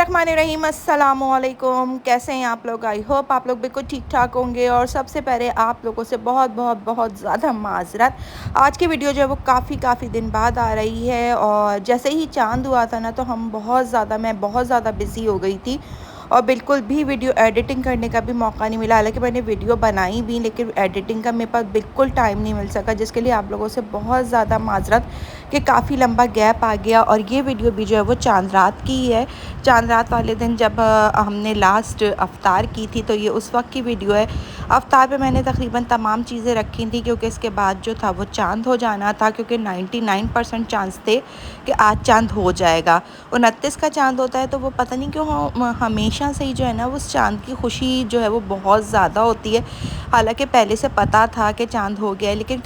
बिस्मिल्लाहिर्रहमानिर्रहीम। अस्सलामुअलैकुम। कैसे हैं आप लोग? आई होप आप लोग बिल्कुल ठीक ठाक होंगे। और सबसे पहले आप लोगों से बहुत बहुत बहुत ज़्यादा माज़रत। आज की वीडियो जो है वो काफ़ी दिन बाद आ रही है। और जैसे ही चांद हुआ था ना तो मैं बहुत ज़्यादा बिज़ी हो गई थी और बिल्कुल भी वीडियो एडिटिंग करने का भी मौका नहीं मिला। हालांकि मैंने वीडियो बनाई भी, लेकिन एडिटिंग का मेरे पास बिल्कुल टाइम नहीं मिल सका, जिसके लिए आप लोगों से बहुत ज़्यादा माज़रत कि काफ़ी लंबा गैप आ गया। और ये वीडियो भी जो है वो चांद रात की ही है। चांद रात वाले दिन जब हमने लास्ट अफ्तार की थी तो ये उस वक्त की वीडियो है। अफ्तार पे मैंने तकरीबन तमाम चीज़ें रखी थी क्योंकि इसके बाद जो था वो चांद हो जाना था, क्योंकि 99% चांस थे कि आज चांद हो जाएगा। 29 का चांद होता है तो वो पता नहीं क्यों हमेशा से ही जो है ना उस चांद की खुशी जो है वो बहुत ज़्यादा होती है। हालांकि पहले से पता था कि चांद हो गया है, लेकिन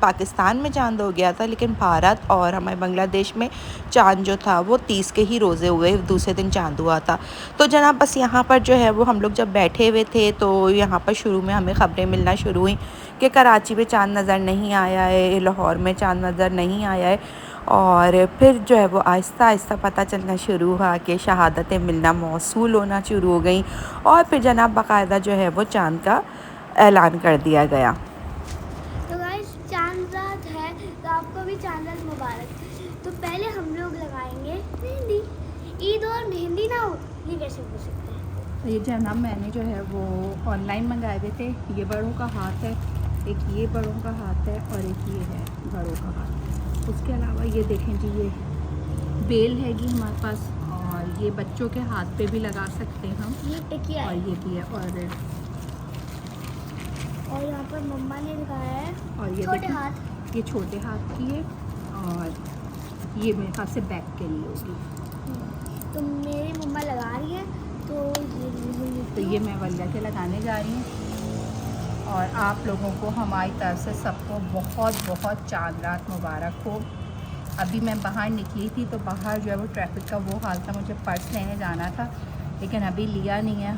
पाकिस्तान में चांद हो गया था, लेकिन भारत और हमारे बांग्लादेश में चांद जो था वो 30 के ही रोज़े हुए, दूसरे दिन चांद हुआ था। तो जनाब बस यहाँ पर जो है वो हम लोग जब बैठे हुए थे तो यहाँ पर शुरू में हमें ख़बरें मिलना शुरू हुई कि कराची में चांद नज़र नहीं आया है, लाहौर में चांद नज़र नहीं आया है। और फिर जो है वो आहिस्ता आहिस्ता पता चलना शुरू हुआ कि शहादतें मिलना मौसूल होना शुरू हो गई। और फिर जनाब बाकायदा जो है वो चांद का ऐलान कर दिया गया। तो गाइस चांद रात है तो आपको भी चांद रात मुबारक। तो पहले हम लोग लगाएंगे मेहंदी। ईद और मेहंदी ना हो ये कैसे हो सकता है? ये जनाब मैंने जो है वो ऑनलाइन मंगाए हुए थे। ये बड़ों का हाथ है, एक ये बड़ों का हाथ है और एक ये है बड़ों का हाथ। उसके अलावा ये देखें जी, ये बेल हैगी हमारे पास, और ये बच्चों के हाथ पे भी लगा सकते हैं हम। ये टिकिया और है ये भी है। और यहाँ पर मम्मा ने लगाया है और ये छोटे देखें, हाथ। ये छोटे हाथ की है और ये मेरे पास से बैक के लिए होगी। तो मेरी मम्मा लगा रही है तो ये मैं वल्ला के लगाने जा रही हूँ। और आप लोगों को हमारी तरफ से सबको बहुत बहुत चांद रात मुबारक हो। अभी मैं बाहर निकली थी तो बाहर जो है वो ट्रैफिक का वो हाल था, मुझे पर्स लेने जाना था लेकिन अभी लिया नहीं है।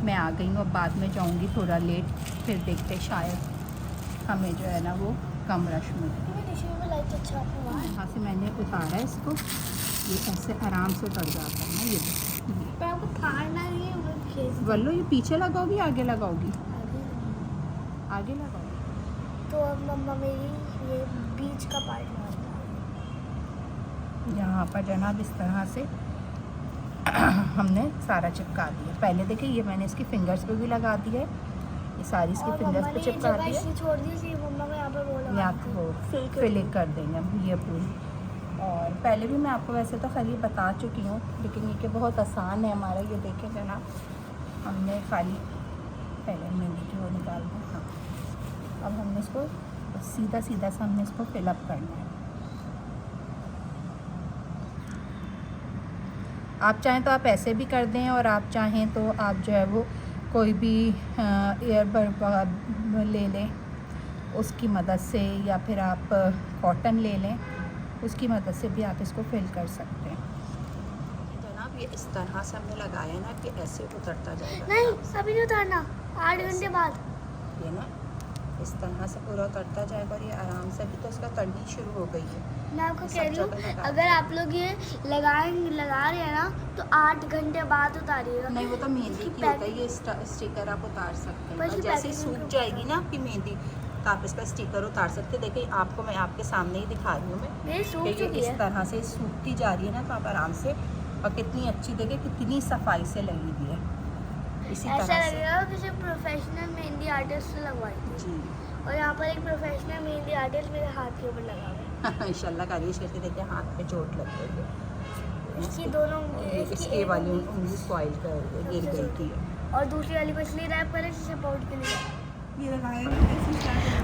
मैं आ गई हूँ, अब बाद में जाऊँगी थोड़ा लेट, फिर देखते शायद हमें जो है ना वो कम रश मिले। यहाँ से मैंने उतारा है इसको, ये ऐसे आराम से उतर जाता है ना। ये आपको फाड़ना नहीं है वल्लो, ये पीछे लगाओगी आगे लगाओगी? आगे लगाओगी। तो अब मम्मा मेरी ये बीच का पार्ट यहाँ पर जनाब इस तरह से हमने सारा चिपका दिया। पहले देखिए ये मैंने इसकी फिंगर्स पे भी लगा दिया है, ये सारी इसकी फिंगर्स पे चिपका दी है। छोड़ दी मम्मा को यहाँ पर वो आपको फिलिंग कर देंगे हम ये पूरी। और पहले भी मैं आपको वैसे तो खाली बता चुकी हूँ, लेकिन ये बहुत आसान है हमारा। ये देखें जनाब, हमने खाली पहले मेहंदी की वो निकाल दी। हाँ, अब हमने इसको सीधा सीधा सा हमने इसको फिलअप करना है। आप चाहें तो आप ऐसे भी कर दें, और आप चाहें तो आप जो है वो कोई भी एयर ले लें उसकी मदद से, या फिर आप कॉटन ले लें उसकी मदद से भी आप इसको फिल कर सकते हैं। जनाब ये इस तरह से हमने लगाया ना कि ऐसे उतरता जाएगा। नहीं अभी नहीं उतारना, 8 घंटे बाद। ये ना इस तरह से पूरा उतरता जाएगा और ये आराम से, अभी तो इसका तड़नी शुरू हो गई है। मैं आपको कह रही हूँ अगर आप लोग ये लगा रहे हैं ना तो 8 घंटे बाद उतारिएगा। नहीं वो तो मेहंदी की होता है, ये स्टिकर आप उतार सकते हैं। और जैसे ही सूख जाएगी ना आपकी मेहंदी तो आप इसका स्टिकर उतार सकते हैं। देखिए आपको मैं आपके सामने ही दिखा रही हूँ मैं कि इस तरह से सूखती जा रही है ना, तो आप आराम से, और कितनी अच्छी देखिए कितनी सफाई से लगी हुई है। इसी ऐसा तरह लगेगा किसी प्रोफेशनल मेहंदी आर्टिस्ट से लगवाई थी जी। और यहाँ पर एक प्रोफेशनल मेहंदी आर्टिस्ट मेरे हाथ के ऊपर लगा हुआ है। इंशाल्लाह कारिश करके देखिए हाथ पे चोट लग गई है। इसकी दोनों इसके वाली उंगली स्पॉइल कर गिर गई थी और दूसरी वाली को इसलिए रैप करें जिससे पाउट के लिए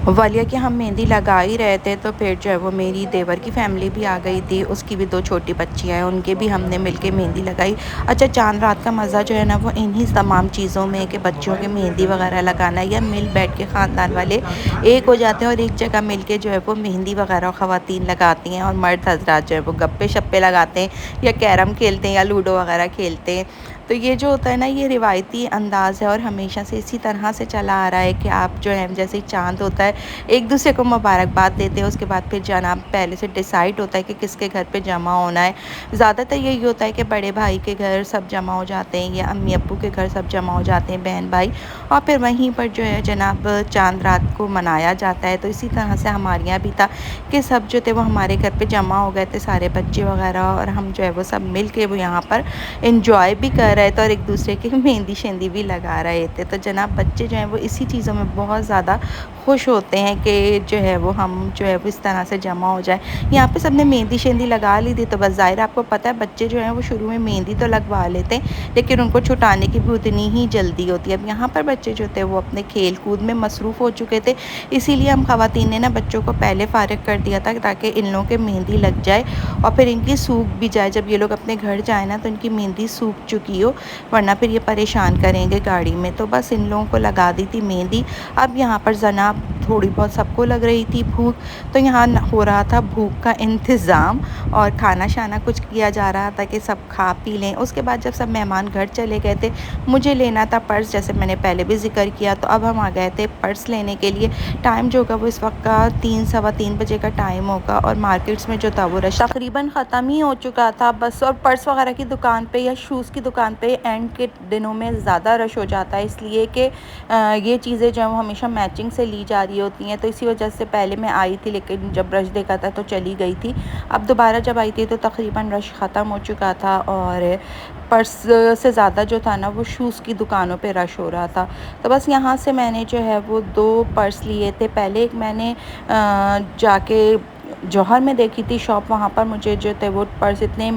वालिया की हम मेहंदी लगा ही रहे थे तो फिर जो है वो मेरी देवर की फैमिली भी आ गई थी, उसकी भी 2 छोटी बच्चियाँ हैं, उनके भी हमने मिलके मेहंदी लगाई। अच्छा, चांद रात का मज़ा जो है ना वो इन्हीं तमाम चीज़ों में कि बच्चों के मेहंदी वगैरह लगाना, या मिल बैठ के ख़ानदान वाले एक हो जाते हैं और एक जगह मिल के जो है वो मेहंदी वगैरह ख़वातीन लगाती हैं, और मर्द हजरात जो है वो गप्पे शप्पे लगाते हैं या कैरम खेलते हैं या लूडो वगैरह खेलते हैं। तो ये जो होता है ना, ये रिवायती अंदाज़ है और हमेशा से इसी तरह से चला आ रहा है कि आप जो है जैसे ही चाँद होता है एक दूसरे को मुबारकबाद देते हैं। उसके बाद फिर जनाब पहले से डिसाइड होता है कि किसके घर पे जमा होना है। ज़्यादातर यही होता है कि बड़े भाई के घर सब जमा हो जाते हैं या अम्मी अब्बू के घर सब जमा हो जाते हैं, बहन भाई, और फिर वहीं पर जो है जनाब चाँद रात को मनाया जाता है। तो इसी तरह से हमारे यहाँ भी था कि सब जो थे वो हमारे घर पे जमा हो गए थे, सारे बच्चे वगैरह, और हम जो है वो सब मिल के वो यहाँ पर इंजॉय भी कर रहे थे और एक दूसरे की मेहंदी शेंदी भी लगा रहे थे। तो जनाब बच्चे जो हैं वो इसी चीज़ों में बहुत ज़्यादा खुश होते हैं कि जो है वो हम जो है वो इस तरह से जमा हो जाए। यहाँ पे सबने मेहंदी शेंदी लगा ली थी, तो बस ज़ाहिर आपको पता है बच्चे जो हैं वो शुरू में मेहंदी तो लगवा लेते हैं, लेकिन उनको छुटाने की भी उतनी ही जल्दी होती है। अब यहाँ पर बच्चे जो थे वो अपने खेल कूद में मसरूफ़ हो चुके थे, इसीलिए हम ख़वातीन ने ना बच्चों को पहले फ़ारिग कर दिया था ताकि इन लोगों के मेहंदी लग जाए और फिर इनकी सूख भी जाए। जब ये लोग अपने घर जाए ना तो इनकी मेहंदी सूख चुकी हो, वरना फिर ये परेशान करेंगे गाड़ी में। तो बस इन लोगों को लगा दी थी मेहंदी। अब यहाँ पर जनाब थोड़ी बहुत सबको लग रही थी भूख, तो यहाँ हो रहा था भूख का इंतज़ाम और खाना शाना कुछ किया जा रहा था कि सब खा पी लें। उसके बाद जब सब मेहमान घर चले गए थे, मुझे लेना था पर्स, जैसे मैंने पहले भी ज़िक्र किया, तो अब हम आ गए थे पर्स लेने के लिए। टाइम जो होगा वो इस वक्त का 3 सवा 3 बजे का टाइम होगा और मार्केट्स में जो था वो रश तकरीबन ख़त्म ही हो चुका था बस। और पर्स वगैरह की दुकान पे या शूज़ की दुकान पे एंड के दिनों में ज़्यादा रश हो जाता है, इसलिए कि ये चीज़ें जो हैं वो हमेशा मैचिंग से ली जा रही होती हैं। तो इसी वजह से पहले मैं आई थी, लेकिन जब रश देखा था तो चली गई थी। अब दोबारा जब आई थी तो तकरीबन रश ख़त्म हो चुका था और पर्स से ज़्यादा जो था ना वो शूज़ की दुकानों पे रश हो रहा था। तो बस यहाँ से मैंने जो है वो 2 पर्स लिए थे। पहले एक मैंने जाके जौहर में देखी थी शॉप, वहाँ पर मुझे जो थे वो पर्स इतने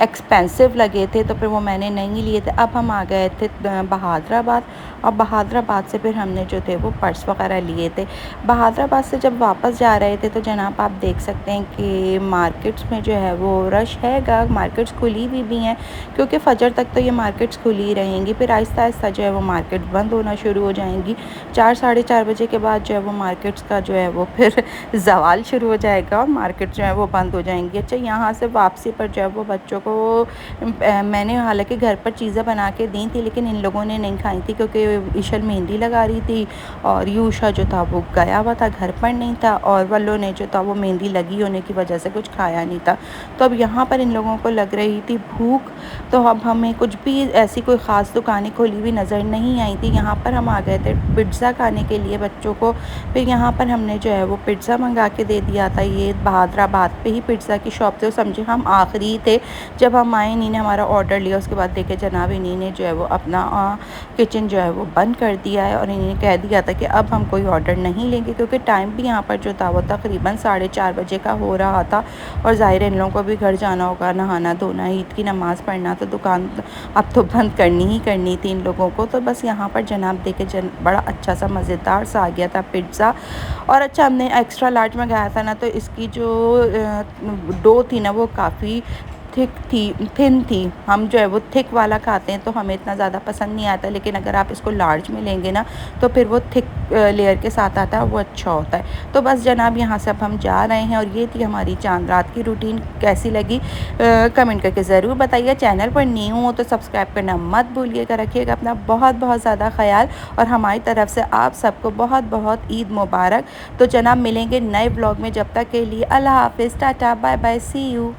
एक्सपेंसिव लगे थे, तो फिर वो मैंने नहीं लिए थे। अब हम आ गए थे बहादुराबाद और बहादुराबाद से फिर हमने जो थे वो पर्स वगैरह लिए थे। बहादुराबाद से जब वापस जा रहे थे तो जनाब आप देख सकते हैं कि मार्केट्स में जो है वो रश हैगा। मार्केट्स खुली हुई भी हैं क्योंकि फ़जर तक तो ये मार्केट्स खुली ही रहेंगी, फिर आहिस्ता आहिस्ता जो है वो मार्केट बंद होना शुरू हो जाएंगी। 4 साढ़े 4 बजे के बाद जो है वो मार्केट्स का जो है वो फिर ज़वाल शुरू हो जाएगा और मार्केट जो है वो बंद हो जाएंगी। अच्छा, यहाँ से वापसी पर जो है वो बच्चों को मैंने हालांकि घर पर चीज़ें बना के दी थी, लेकिन इन लोगों ने नहीं खाई थी क्योंकि ईशल मेहंदी लगा रही थी और यूशा जो था वो गया हुआ था, घर पर नहीं था, और वल्लो ने जो था वो मेहंदी लगी होने की वजह से कुछ खाया नहीं था। तो अब यहाँ पर इन लोगों को लग रही थी भूख, तो अब हमें कुछ भी ऐसी कोई ख़ास दुकानें खोली हुई नज़र नहीं आई थी। यहाँ पर हम आ गए थे पिज़्ज़ा खाने के लिए बच्चों को। फिर यहाँ पर हमने जो है वो पिज़्ज़ा मंगा के दे दिया था। ये बहादुराबाद पे ही पिज़्ज़ा की शॉप थे, समझे हम आखिरी थे जब हम आए। इन्हीं ने हमारा ऑर्डर लिया, उसके बाद देखे जनाब इन्हीं ने जो है वो अपना किचन जो है वो बंद कर दिया है और इन्होंने कह दिया था कि अब हम कोई ऑर्डर नहीं लेंगे, क्योंकि टाइम भी यहाँ पर जो था वो तकरीबन 4:30 बजे का हो रहा था और ज़ाहिर इन लोगों को भी घर जाना होगा, नहाना धोना, ईद की नमाज़ पढ़ना, तो दुकान अब तो बंद करनी ही करनी थी इन लोगों को। तो बस यहाँ पर जनाब देखे बड़ा अच्छा सा मज़ेदार सा आ गया था पिज़्ज़ा। और अच्छा, हमने एक्स्ट्रा लार्ज मंगाया था ना, तो इसकी जो डो थी ना वो काफ़ी थिन थी। हम जो है वो थिक वाला खाते हैं तो हमें इतना ज़्यादा पसंद नहीं आता, लेकिन अगर आप इसको लार्ज में लेंगे ना तो फिर वो थिक लेयर के साथ आता है, वो अच्छा होता है। तो बस जनाब यहाँ से अब हम जा रहे हैं और ये थी हमारी चांद रात की रूटीन। कैसी लगी कमेंट करके ज़रूर बताइए। चैनल पर न्यू हो तो सब्सक्राइब करना मत भूलिएगा। रखिएगा अपना बहुत बहुत ज़्यादा ख्याल और हमारी तरफ से आप सबको बहुत बहुत ईद मुबारक। तो जनाब मिलेंगे नए ब्लॉग में, जब तक के लिए अल्लाह हाफिज़, tata, bye bye, see you.